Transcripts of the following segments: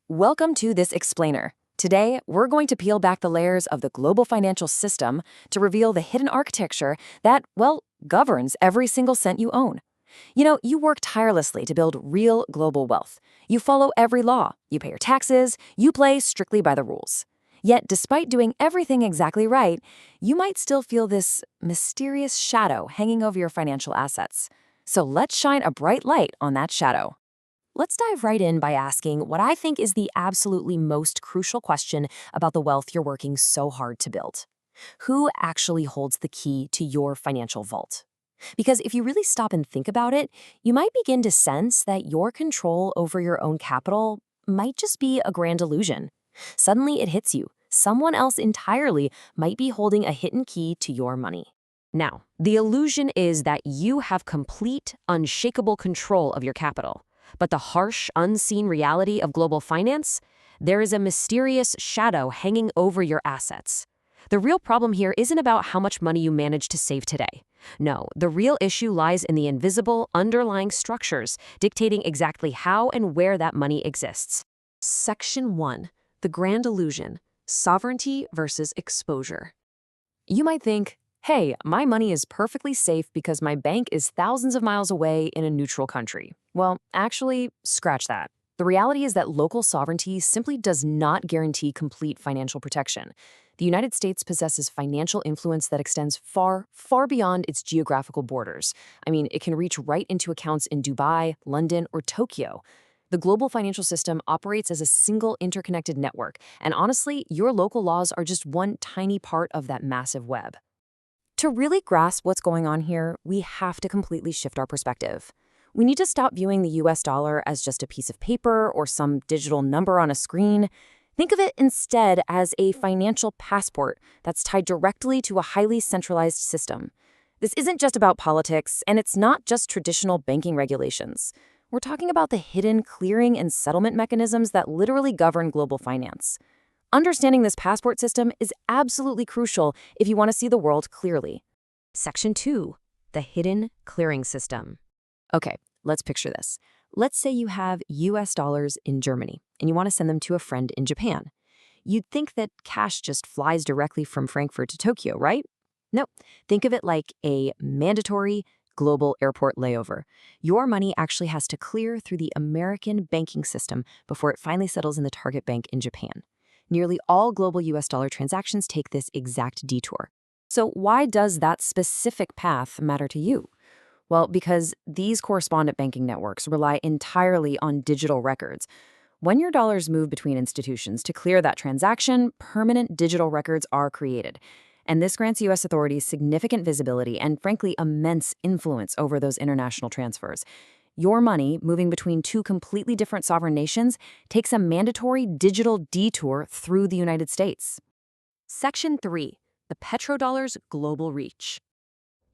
Welcome to this explainer. Today, we're going to peel back the layers of the global financial system to reveal the hidden architecture that, well, governs every single cent you own. You work tirelessly to build real global wealth. You follow every law, you pay your taxes, you play strictly by the rules. Yet, despite doing everything exactly right, you might still feel this mysterious shadow hanging over your financial assets. So let's shine a bright light on that shadow. Let's dive right in by asking what I think is the absolutely most crucial question about the wealth you're working so hard to build. Who actually holds the key to your financial vault? Because if you really stop and think about it, you might begin to sense that your control over your own capital might just be a grand illusion. Suddenly it hits you. Someone else entirely might be holding a hidden key to your money. Now, the illusion is that you have complete, unshakable control of your capital. But the harsh, unseen reality of global finance? There is a mysterious shadow hanging over your assets. The real problem here isn't about how much money you manage to save today. No, the real issue lies in the invisible, underlying structures dictating exactly how and where that money exists. Section 1. The Grand Illusion: Sovereignty versus Exposure. You might think, hey, my money is perfectly safe because my bank is thousands of miles away in a neutral country. Well, actually, scratch that. The reality is that local sovereignty simply does not guarantee complete financial protection. The United States possesses financial influence that extends far, far beyond its geographical borders. I mean, it can reach right into accounts in Dubai, London, or Tokyo. The global financial system operates as a single interconnected network, and honestly, your local laws are just one tiny part of that massive web. To really grasp what's going on here, we have to completely shift our perspective. We need to stop viewing the US dollar as just a piece of paper or some digital number on a screen. Think of it instead as a financial passport that's tied directly to a highly centralized system. This isn't just about politics, and it's not just traditional banking regulations. We're talking about the hidden clearing and settlement mechanisms that literally govern global finance. Understanding this passport system is absolutely crucial if you want to see the world clearly. Section 2. The Hidden Clearing System. Okay, let's picture this. Let's say you have US dollars in Germany and you want to send them to a friend in Japan. You'd think that cash just flies directly from Frankfurt to Tokyo, right? No, think of it like a mandatory global airport layover. Your money actually has to clear through the American banking system before it finally settles in the target bank in Japan. Nearly all global US dollar transactions take this exact detour. So why does that specific path matter to you? Well, because these correspondent banking networks rely entirely on digital records. When your dollars move between institutions to clear that transaction, permanent digital records are created. And this grants US authorities significant visibility and, frankly, immense influence over those international transfers. Your money, moving between two completely different sovereign nations, takes a mandatory digital detour through the United States. Section 3. The Petrodollar's Global Reach.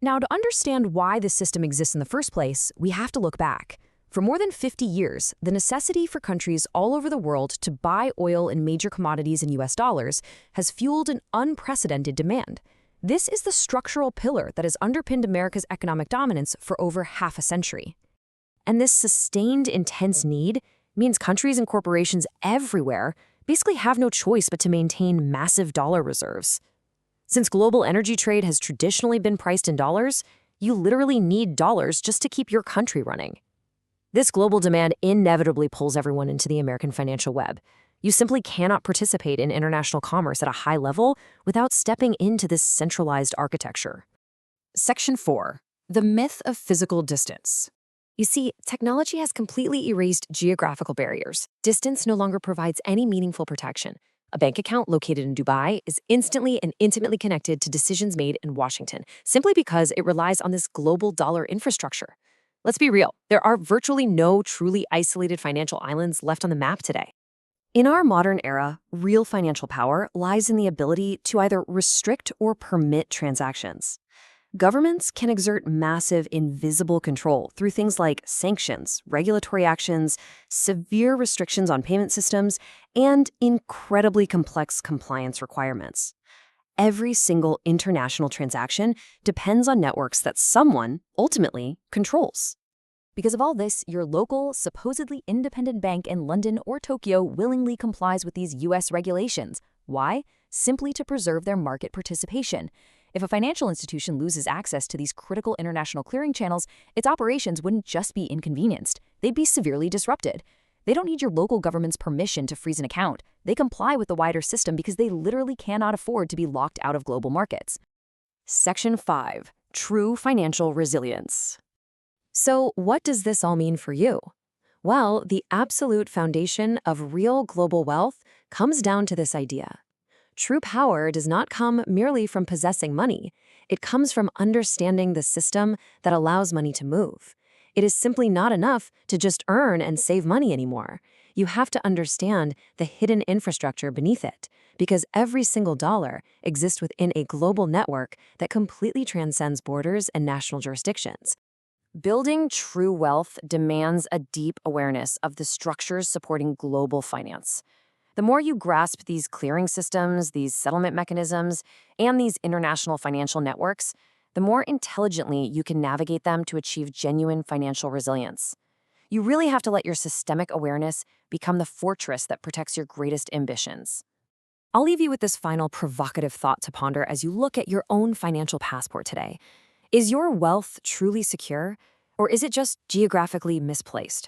Now, to understand why this system exists in the first place, we have to look back. For more than 50 years, the necessity for countries all over the world to buy oil and major commodities in US dollars has fueled an unprecedented demand. This is the structural pillar that has underpinned America's economic dominance for over half a century. And this sustained, intense need means countries and corporations everywhere basically have no choice but to maintain massive dollar reserves. Since global energy trade has traditionally been priced in dollars, you literally need dollars just to keep your country running. This global demand inevitably pulls everyone into the American financial web. You simply cannot participate in international commerce at a high level without stepping into this centralized architecture. Section 4. The Myth of Physical Distance. You see, technology has completely erased geographical barriers. Distance no longer provides any meaningful protection. A bank account located in Dubai is instantly and intimately connected to decisions made in Washington, simply because it relies on this global dollar infrastructure. Let's be real, there are virtually no truly isolated financial islands left on the map today. In our modern era, real financial power lies in the ability to either restrict or permit transactions. Governments can exert massive invisible control through things like sanctions, regulatory actions, severe restrictions on payment systems, and incredibly complex compliance requirements. Every single international transaction depends on networks that someone, ultimately, controls. Because of all this, your local, supposedly independent bank in London or Tokyo willingly complies with these US regulations. Why? Simply to preserve their market participation. If a financial institution loses access to these critical international clearing channels, its operations wouldn't just be inconvenienced, they'd be severely disrupted. They don't need your local government's permission to freeze an account. They comply with the wider system because they literally cannot afford to be locked out of global markets. Section 5. True Financial Resilience. So, what does this all mean for you? Well, the absolute foundation of real global wealth comes down to this idea. True power does not come merely from possessing money. It comes from understanding the system that allows money to move. It is simply not enough to just earn and save money anymore. You have to understand the hidden infrastructure beneath it, because every single dollar exists within a global network that completely transcends borders and national jurisdictions. Building true wealth demands a deep awareness of the structures supporting global finance. The more you grasp these clearing systems, these settlement mechanisms, and these international financial networks, the more intelligently you can navigate them to achieve genuine financial resilience. You really have to let your systemic awareness become the fortress that protects your greatest ambitions. I'll leave you with this final provocative thought to ponder as you look at your own financial passport today. Is your wealth truly secure, or is it just geographically misplaced?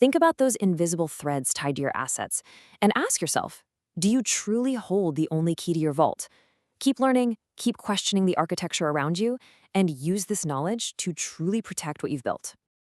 Think about those invisible threads tied to your assets, and ask yourself, do you truly hold the only key to your vault? Keep learning, keep questioning the architecture around you, and use this knowledge to truly protect what you've built.